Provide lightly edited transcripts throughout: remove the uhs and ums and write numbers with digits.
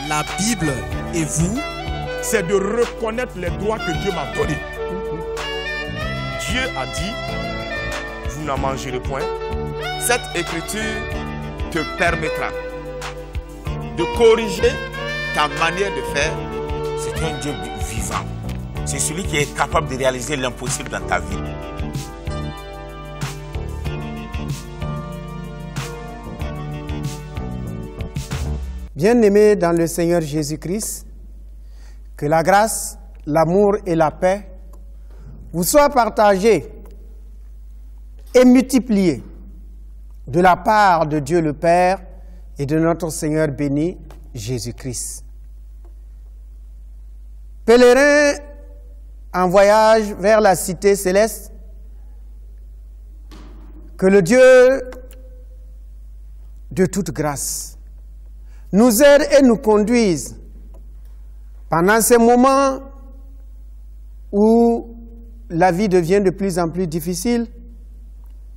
la Bible et vous, c'est de reconnaître les droits que Dieu m'a donnés. Dieu a dit, vous n'en mangerez point. Cette écriture te permettra de corriger ta manière de faire. C'est un Dieu vivant. C'est celui qui est capable de réaliser l'impossible dans ta vie. Bien-aimés dans le Seigneur Jésus-Christ, que la grâce, l'amour et la paix vous soient partagés et multipliés de la part de Dieu le Père et de notre Seigneur béni, Jésus-Christ. Pèlerins en voyage vers la cité céleste, que le Dieu de toute grâce nous aide et nous conduise pendant ces moments où la vie devient de plus en plus difficile,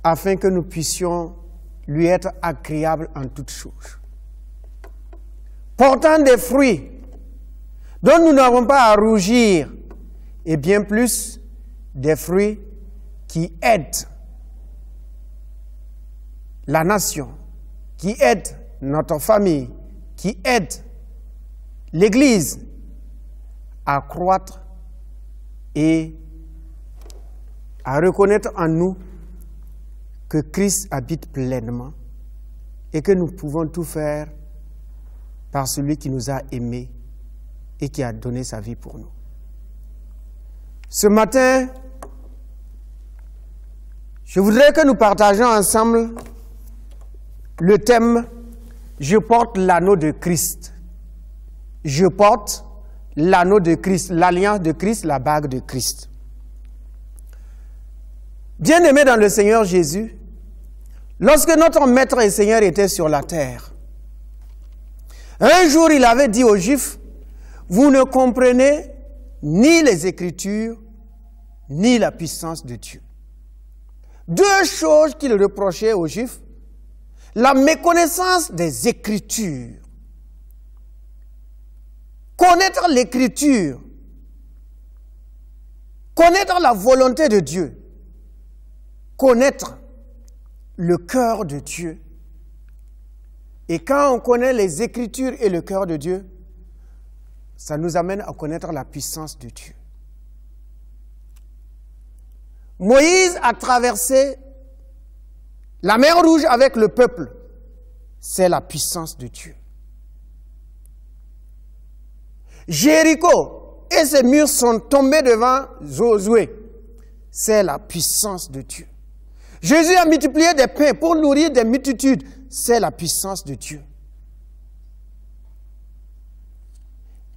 afin que nous puissions lui être agréables en toutes choses. Portant des fruits dont nous n'avons pas à rougir, et bien plus des fruits qui aident la nation, qui aident notre famille, qui aident l'Église à croître et à reconnaître en nous que Christ habite pleinement et que nous pouvons tout faire par celui qui nous a aimés et qui a donné sa vie pour nous. Ce matin, je voudrais que nous partagions ensemble le thème « Je porte l'anneau de Christ ». Je porte l'anneau de Christ, l'alliance de Christ, la bague de Christ. Bien-aimés dans le Seigneur Jésus, lorsque notre Maître et Seigneur était sur la terre, un jour il avait dit aux Juifs, « Vous ne comprenez ni les Écritures, ni la puissance de Dieu. » Deux choses qu'il reprochait aux Juifs, la méconnaissance des Écritures. Connaître l'Écriture, connaître la volonté de Dieu, connaître le cœur de Dieu. Et quand on connaît les Écritures et le cœur de Dieu, ça nous amène à connaître la puissance de Dieu. Moïse a traversé la mer Rouge avec le peuple. C'est la puissance de Dieu. Jéricho et ses murs sont tombés devant Josué. C'est la puissance de Dieu. Jésus a multiplié des pains pour nourrir des multitudes. C'est la puissance de Dieu.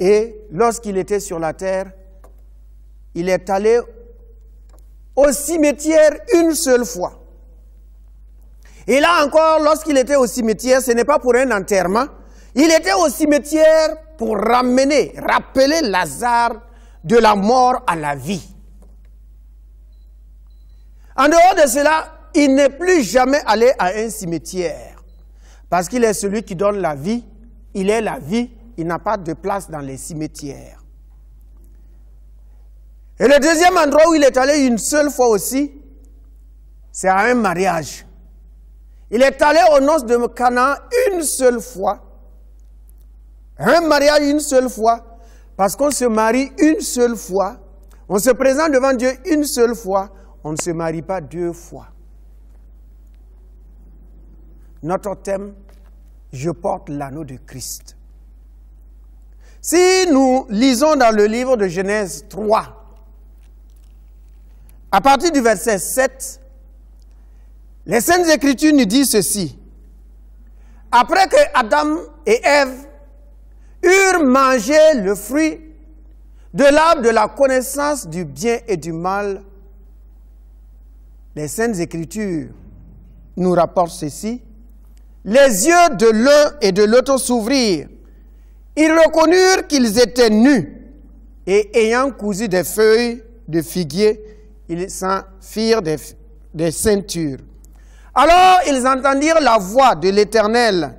Et lorsqu'il était sur la terre, il est allé au cimetière une seule fois. Et là encore, lorsqu'il était au cimetière, ce n'est pas pour un enterrement. Il était au cimetière pour rappeler Lazare de la mort à la vie. En dehors de cela, il n'est plus jamais allé à un cimetière. Parce qu'il est celui qui donne la vie. Il est la vie. Il n'a pas de place dans les cimetières. Et le deuxième endroit où il est allé une seule fois aussi, c'est à un mariage. Il est allé aux noces de Cana une seule fois. Un mariage une seule fois. Parce qu'on se marie une seule fois. On se présente devant Dieu une seule fois. On ne se marie pas deux fois. Notre thème, je porte l'anneau de Christ. Si nous lisons dans le livre de Genèse 3, à partir du verset 7, les Saintes Écritures nous disent ceci. Après que Adam et Ève eurent mangé le fruit de l'arbre de la connaissance du bien et du mal, les Saintes Écritures nous rapportent ceci. Les yeux de l'un et de l'autre s'ouvrirent. Ils reconnurent qu'ils étaient nus et ayant cousu des feuilles de figuier, ils s'en firent des ceintures. Alors ils entendirent la voix de l'Éternel,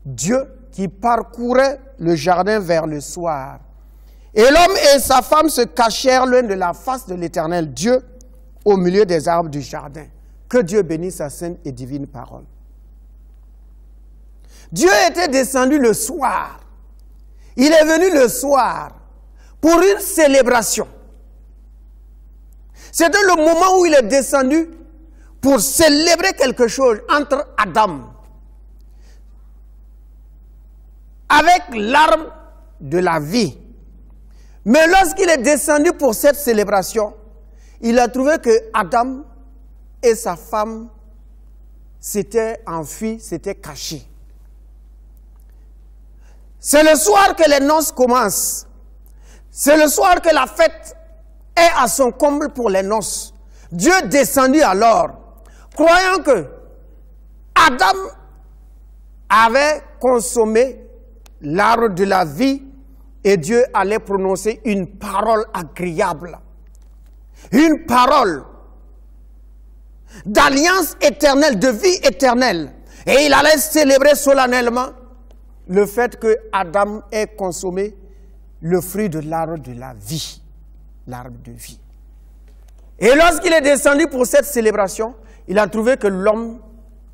Dieu, qui parcouraient le jardin vers le soir. Et l'homme et sa femme se cachèrent loin de la face de l'Éternel Dieu au milieu des arbres du jardin. Que Dieu bénisse sa sainte et divine parole. Dieu était descendu le soir. Il est venu le soir pour une célébration. C'était le moment où il est descendu pour célébrer quelque chose entre Adam avec l'arbre de la vie. Mais lorsqu'il est descendu pour cette célébration, il a trouvé que Adam et sa femme s'étaient enfuis, s'étaient cachés. C'est le soir que les noces commencent. C'est le soir que la fête est à son comble pour les noces. Dieu descendit alors, croyant que Adam avait consommé l'arbre de la vie et Dieu allait prononcer une parole agréable. Une parole d'alliance éternelle, de vie éternelle. Et il allait célébrer solennellement le fait que Adam ait consommé le fruit de l'arbre de la vie. L'arbre de vie. Et lorsqu'il est descendu pour cette célébration, il a trouvé que l'homme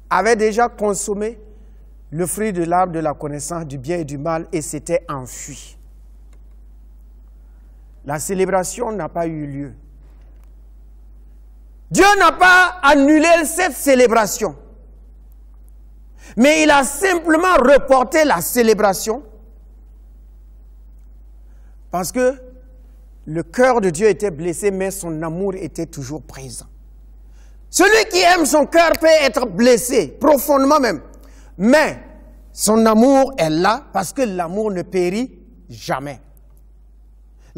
avait déjà consommé le fruit de l'arbre de la connaissance du bien et du mal et s'était enfui. La célébration n'a pas eu lieu. Dieu n'a pas annulé cette célébration, mais il a simplement reporté la célébration parce que le cœur de Dieu était blessé, mais son amour était toujours présent. Celui qui aime son cœur peut être blessé, profondément même, mais son amour est là parce que l'amour ne périt jamais.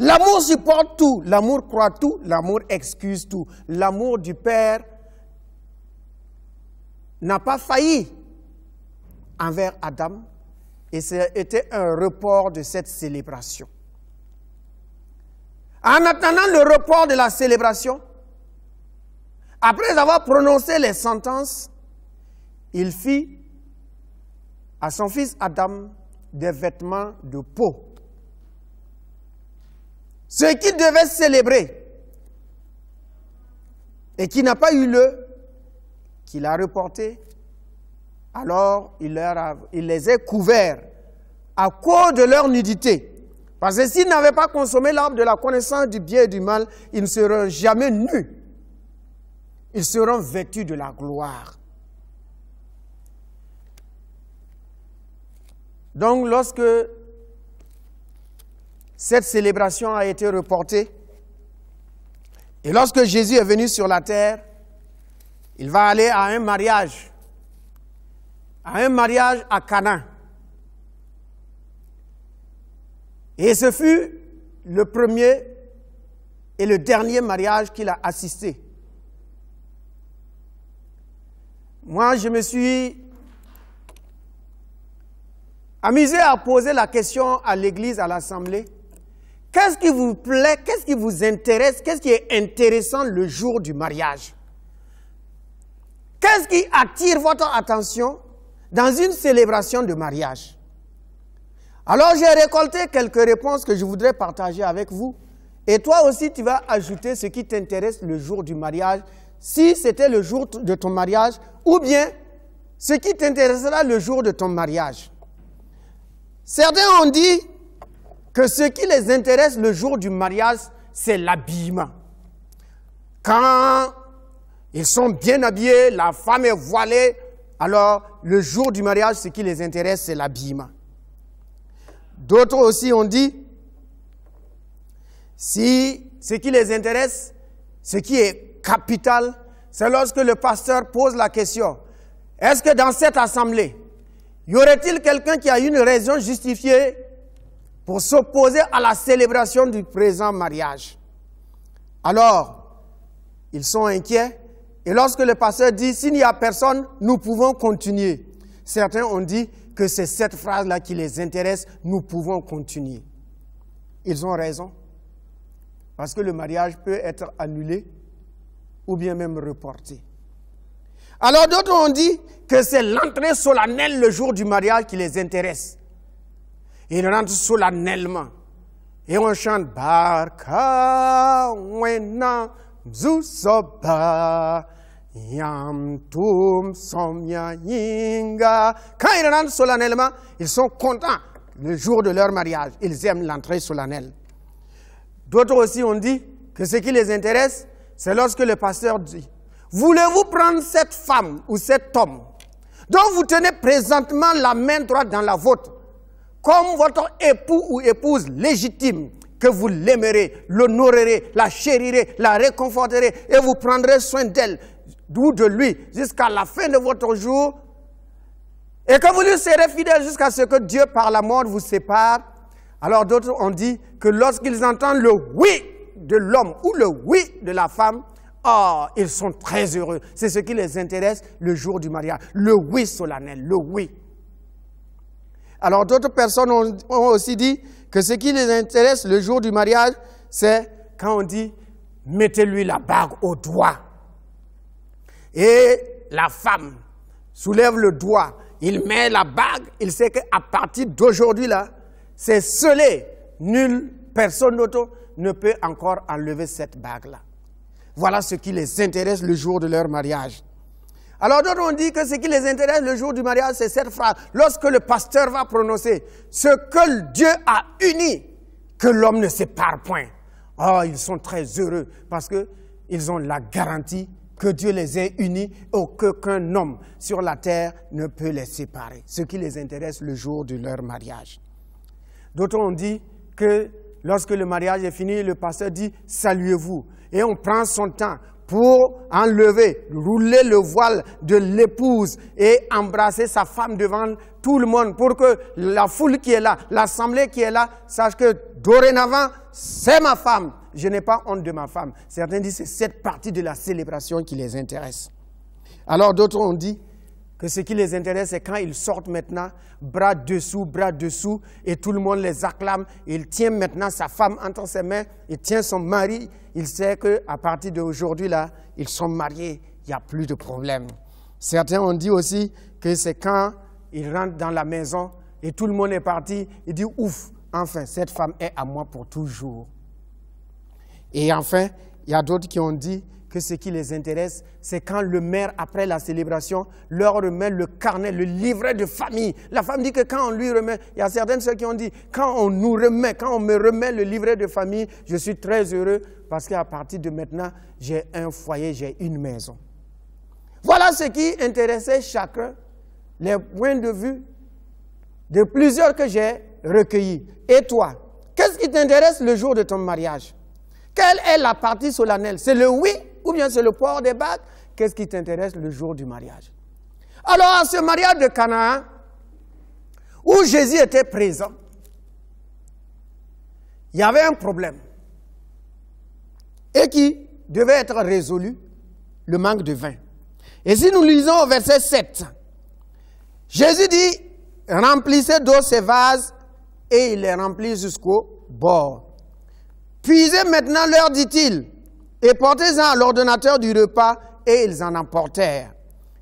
L'amour supporte tout, l'amour croit tout, l'amour excuse tout. L'amour du Père n'a pas failli envers Adam et c'était un report de cette célébration. En attendant le report de la célébration, après avoir prononcé les sentences, il fit à son fils Adam des vêtements de peau. Ce qu'il devait célébrer et qui n'a pas eu lieu, qu'il a reporté, alors il les a couverts à cause de leur nudité. Parce que s'ils n'avaient pas consommé l'arbre de la connaissance du bien et du mal, ils ne seront jamais nus. Ils seront vêtus de la gloire. Donc lorsque cette célébration a été reportée, et lorsque Jésus est venu sur la terre, il va aller à un mariage à Cana. Et ce fut le premier et le dernier mariage qu'il a assisté. Moi, je me suis amusé à poser la question à l'église, à l'assemblée. Qu'est-ce qui vous plaît, qu'est-ce qui vous intéresse, qu'est-ce qui est intéressant le jour du mariage? Qu'est-ce qui attire votre attention dans une célébration de mariage? Alors j'ai récolté quelques réponses que je voudrais partager avec vous. Et toi aussi, tu vas ajouter ce qui t'intéresse le jour du mariage, si c'était le jour de ton mariage, ou bien ce qui t'intéressera le jour de ton mariage. Certains ont dit que ce qui les intéresse le jour du mariage, c'est l'habillement. Quand ils sont bien habillés, la femme est voilée, alors le jour du mariage, ce qui les intéresse, c'est l'habillement. D'autres aussi ont dit, si ce qui les intéresse, ce qui est capital, c'est lorsque le pasteur pose la question, est-ce que dans cette assemblée, y aurait-il quelqu'un qui a une raison justifiée pour s'opposer à la célébration du présent mariage? Alors, ils sont inquiets. Et lorsque le pasteur dit, s'il n'y a personne, nous pouvons continuer. Certains ont dit que c'est cette phrase-là qui les intéresse, nous pouvons continuer. Ils ont raison. Parce que le mariage peut être annulé ou bien même reporté. Alors d'autres ont dit que c'est l'entrée solennelle le jour du mariage qui les intéresse. Il rentre solennellement. Et on chante Barka wena mzusoba yam tum somya yinga. Quand ils rentrent solennellement, ils sont contents le jour de leur mariage. Ils aiment l'entrée solennelle. D'autres aussi ont dit que ce qui les intéresse, c'est lorsque le pasteur dit « Voulez-vous prendre cette femme ou cet homme dont vous tenez présentement la main droite dans la vôtre comme votre époux ou épouse légitime, que vous l'aimerez, l'honorerez, la chérirez, la réconforterez et vous prendrez soin d'elle ou de lui jusqu'à la fin de votre jour et que vous lui serez fidèle jusqu'à ce que Dieu par la mort vous sépare. » Alors d'autres ont dit que lorsqu'ils entendent le oui de l'homme ou le oui de la femme, oh, ils sont très heureux. C'est ce qui les intéresse le jour du mariage. Le oui solennel, le oui. Alors d'autres personnes ont aussi dit que ce qui les intéresse le jour du mariage, c'est quand on dit « mettez-lui la bague au doigt ». Et la femme soulève le doigt, il met la bague, il sait qu'à partir d'aujourd'hui là, c'est scellé. Nulle personne d'autre ne peut encore enlever cette bague-là. Voilà ce qui les intéresse le jour de leur mariage. Alors d'autres ont dit que ce qui les intéresse le jour du mariage, c'est cette phrase. Lorsque le pasteur va prononcer « Ce que Dieu a uni, que l'homme ne sépare point ». Oh, ils sont très heureux parce qu'ils ont la garantie que Dieu les ait unis et qu'aucun homme sur la terre ne peut les séparer. Ce qui les intéresse le jour de leur mariage. D'autres ont dit que lorsque le mariage est fini, le pasteur dit « Saluez-vous ». Et on prend son temps pour enlever, rouler le voile de l'épouse et embrasser sa femme devant tout le monde pour que la foule qui est là, l'assemblée qui est là, sache que dorénavant, c'est ma femme. Je n'ai pas honte de ma femme. Certains disent que c'est cette partie de la célébration qui les intéresse. Alors d'autres ont dit que ce qui les intéresse, c'est quand ils sortent maintenant, bras dessous, et tout le monde les acclame. Il tient maintenant sa femme entre ses mains, il tient son mari. Il sait qu'à partir d'aujourd'hui, là, ils sont mariés, il n'y a plus de problème. Certains ont dit aussi que c'est quand ils rentrent dans la maison et tout le monde est parti, il dit ouf, enfin, cette femme est à moi pour toujours. Et enfin, il y a d'autres qui ont dit que ce qui les intéresse, c'est quand le maire, après la célébration, leur remet le carnet, le livret de famille. La femme dit que quand on lui remet, il y a certaines ceux qui ont dit, quand on me remet le livret de famille, je suis très heureux parce qu'à partir de maintenant, j'ai un foyer, j'ai une maison. Voilà ce qui intéressait chacun, les points de vue de plusieurs que j'ai recueillis. Et toi, qu'est-ce qui t'intéresse le jour de ton mariage? Quelle est la partie solennelle? C'est le oui ou bien c'est le port des bagues? Qu'est-ce qui t'intéresse le jour du mariage? Alors, à ce mariage de Canaan, où Jésus était présent, il y avait un problème et qui devait être résolu, le manque de vin. Et si nous lisons au verset 7, Jésus dit, remplissez d'eau ces vases, et il les remplit jusqu'au bord. Puisez maintenant, leur dit-il, et portez-en à l'ordonnateur du repas, et ils en emportèrent.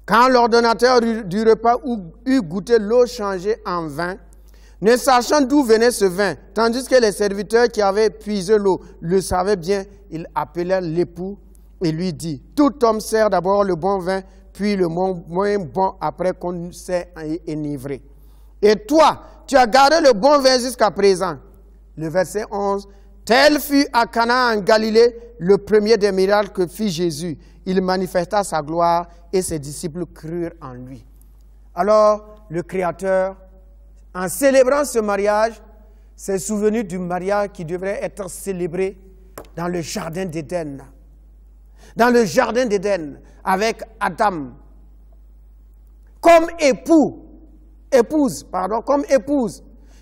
Quand l'ordonnateur du repas eut goûté l'eau changée en vin, ne sachant d'où venait ce vin, tandis que les serviteurs qui avaient puisé l'eau le savaient bien, ils appelèrent l'époux et lui dit, tout homme sert d'abord le bon vin, puis le moins bon après qu'on s'est enivré. Et toi, tu as gardé le bon vin jusqu'à présent. Le verset 11, tel fut à Cana en Galilée le premier des miracles que fit Jésus. Il manifesta sa gloire et ses disciples crurent en lui. Alors, le Créateur, en célébrant ce mariage, s'est souvenu du mariage qui devrait être célébré dans le jardin d'Éden. Dans le jardin d'Éden, avec Adam, comme épouse,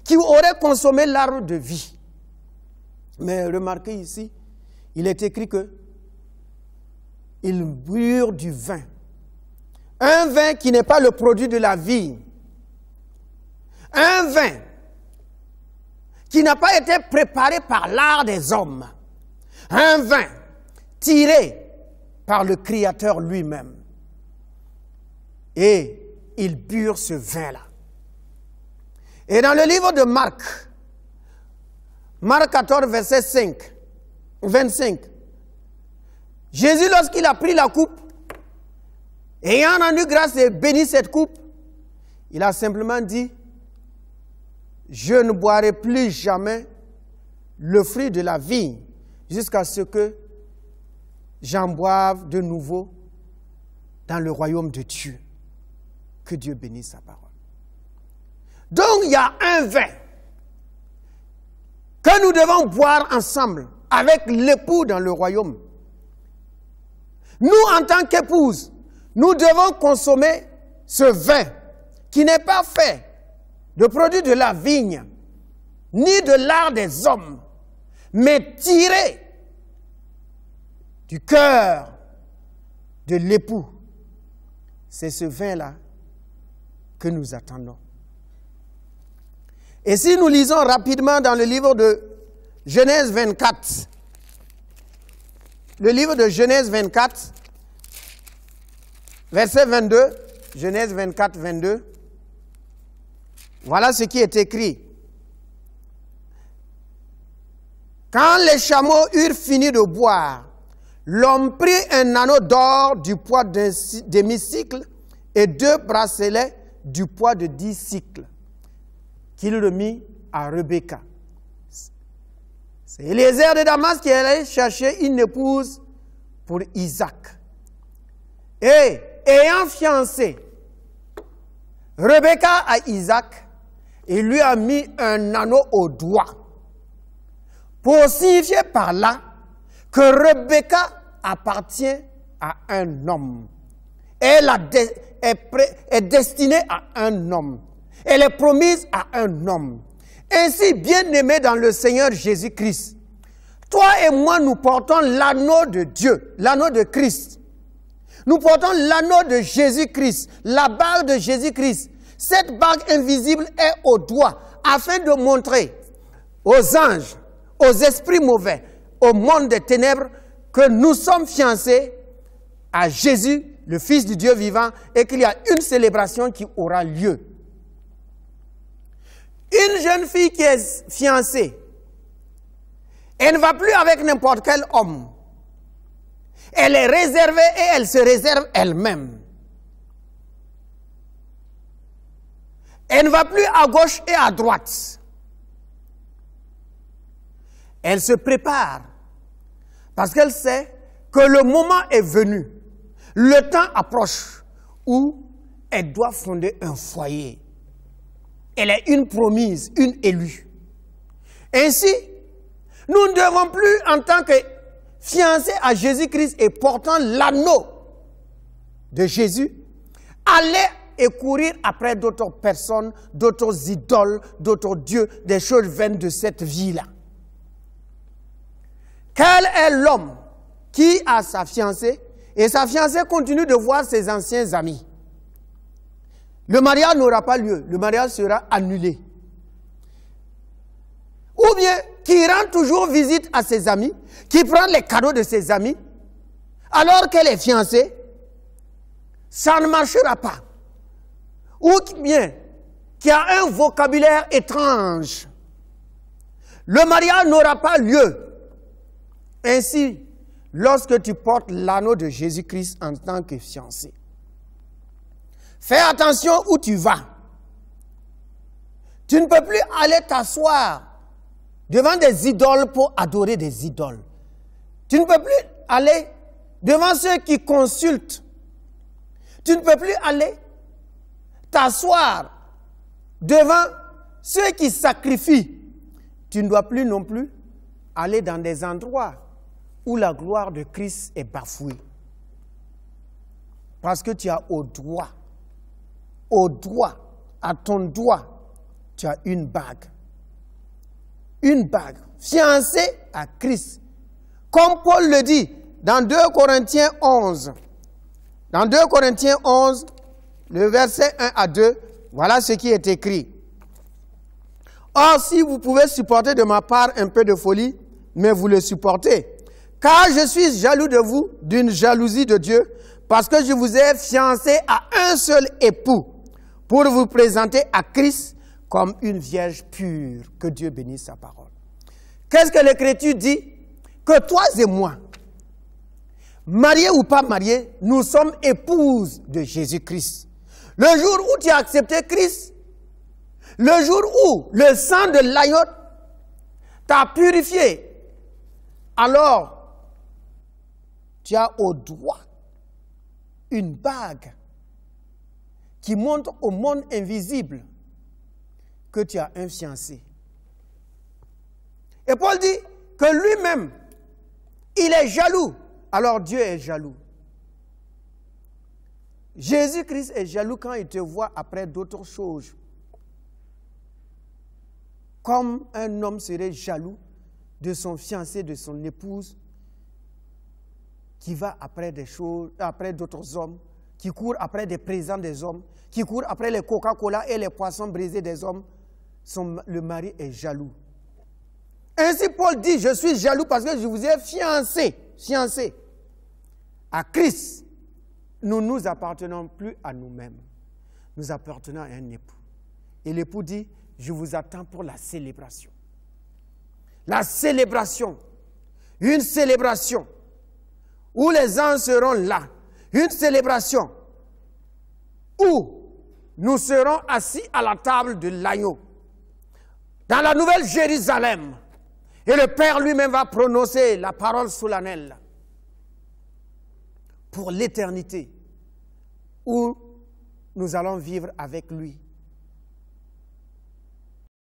qui aurait consommé l'arbre de vie. Mais remarquez ici, il est écrit que ils burent du vin. Un vin qui n'est pas le produit de la vie. Un vin qui n'a pas été préparé par l'art des hommes. Un vin tiré par le Créateur lui-même. Et ils burent ce vin-là. Et dans le livre de Marc, Marc 14, verset 25, Jésus, lorsqu'il a pris la coupe, ayant rendu grâce et béni cette coupe, il a simplement dit, je ne boirai plus jamais le fruit de la vigne jusqu'à ce que j'en boive de nouveau dans le royaume de Dieu. Que Dieu bénisse sa parole. Donc il y a un vin que nous devons boire ensemble avec l'époux dans le royaume. Nous, en tant qu'épouse, nous devons consommer ce vin qui n'est pas fait de produits de la vigne, ni de l'art des hommes, mais tiré du cœur de l'époux. C'est ce vin-là que nous attendons. Et si nous lisons rapidement dans le livre de Genèse 24, le livre de Genèse 24, verset 22, Genèse 24, 22, voilà ce qui est écrit. Quand les chameaux eurent fini de boire, l'homme prit un anneau d'or du poids d'un demi-cycle et 2 bracelets du poids de 10 cycles, qu'il remit à Rebecca. C'est Eliezer de Damas qui allait chercher une épouse pour Isaac. Et ayant fiancé Rebecca à Isaac, il lui a mis un anneau au doigt pour signifier par là que Rebecca appartient à un homme. Elle est destinée à un homme. Elle est promise à un homme. Ainsi, bien-aimé dans le Seigneur Jésus-Christ, toi et moi, nous portons l'anneau de Dieu, l'anneau de Christ. Nous portons l'anneau de Jésus-Christ, la bague de Jésus-Christ. Cette bague invisible est au doigt, afin de montrer aux anges, aux esprits mauvais, au monde des ténèbres, que nous sommes fiancés à Jésus, le Fils du Dieu vivant, et qu'il y a une célébration qui aura lieu. Une jeune fille qui est fiancée, elle ne va plus avec n'importe quel homme. Elle est réservée et elle se réserve elle-même. Elle ne va plus à gauche et à droite. Elle se prépare parce qu'elle sait que le moment est venu, le temps approche où elle doit fonder un foyer. Elle est une promise, une élue. Ainsi, nous ne devons plus, en tant que fiancés à Jésus-Christ et portant l'anneau de Jésus, aller et courir après d'autres personnes, d'autres idoles, d'autres dieux, des choses vaines de cette vie-là. Quel est l'homme qui a sa fiancée et sa fiancée continue de voir ses anciens amis? Le mariage n'aura pas lieu, le mariage sera annulé. Ou bien qui rend toujours visite à ses amis, qui prend les cadeaux de ses amis, alors qu'elle est fiancée, ça ne marchera pas. Ou bien qui a un vocabulaire étrange. Le mariage n'aura pas lieu. Ainsi, lorsque tu portes l'anneau de Jésus-Christ en tant que fiancé, fais attention où tu vas. Tu ne peux plus aller t'asseoir devant des idoles pour adorer des idoles. Tu ne peux plus aller devant ceux qui consultent. Tu ne peux plus aller t'asseoir devant ceux qui sacrifient. Tu ne dois plus non plus aller dans des endroits où la gloire de Christ est bafouée. Parce que tu as au doigt, à ton doigt, tu as une bague. Une bague, fiancée à Christ. Comme Paul le dit dans 2 Corinthiens 11. Dans 2 Corinthiens 11, le verset 1 à 2, voilà ce qui est écrit. Or, si vous pouvez supporter de ma part un peu de folie, mais vous le supportez. Car je suis jaloux de vous, d'une jalousie de Dieu, parce que je vous ai fiancé à un seul époux, pour vous présenter à Christ comme une vierge pure. Que Dieu bénisse sa parole. Qu'est-ce que l'Écriture dit? Que toi et moi, mariés ou pas mariés, nous sommes épouses de Jésus-Christ. Le jour où tu as accepté Christ, le jour où le sang de l'agneau t'a purifié, alors tu as au doigt une bague qui montre au monde invisible que tu as un fiancé. Et Paul dit que lui-même, il est jaloux. Alors Dieu est jaloux. Jésus-Christ est jaloux quand il te voit après d'autres choses. Comme un homme serait jaloux de son fiancé, de son épouse, qui va après des choses, après d'autres hommes, qui court après des présents des hommes, qui court après les Coca-Cola et les poissons brisés des hommes. Le mari est jaloux. Ainsi Paul dit, je suis jaloux parce que je vous ai fiancé à Christ. Nous ne nous appartenons plus à nous-mêmes. Nous appartenons à un époux. Et l'époux dit, je vous attends pour la célébration. La célébration. Une célébration où les anges seront là. Une célébration où nous serons assis à la table de l'agneau. Dans la nouvelle Jérusalem. Et le Père lui-même va prononcer la parole solennelle pour l'éternité, où nous allons vivre avec lui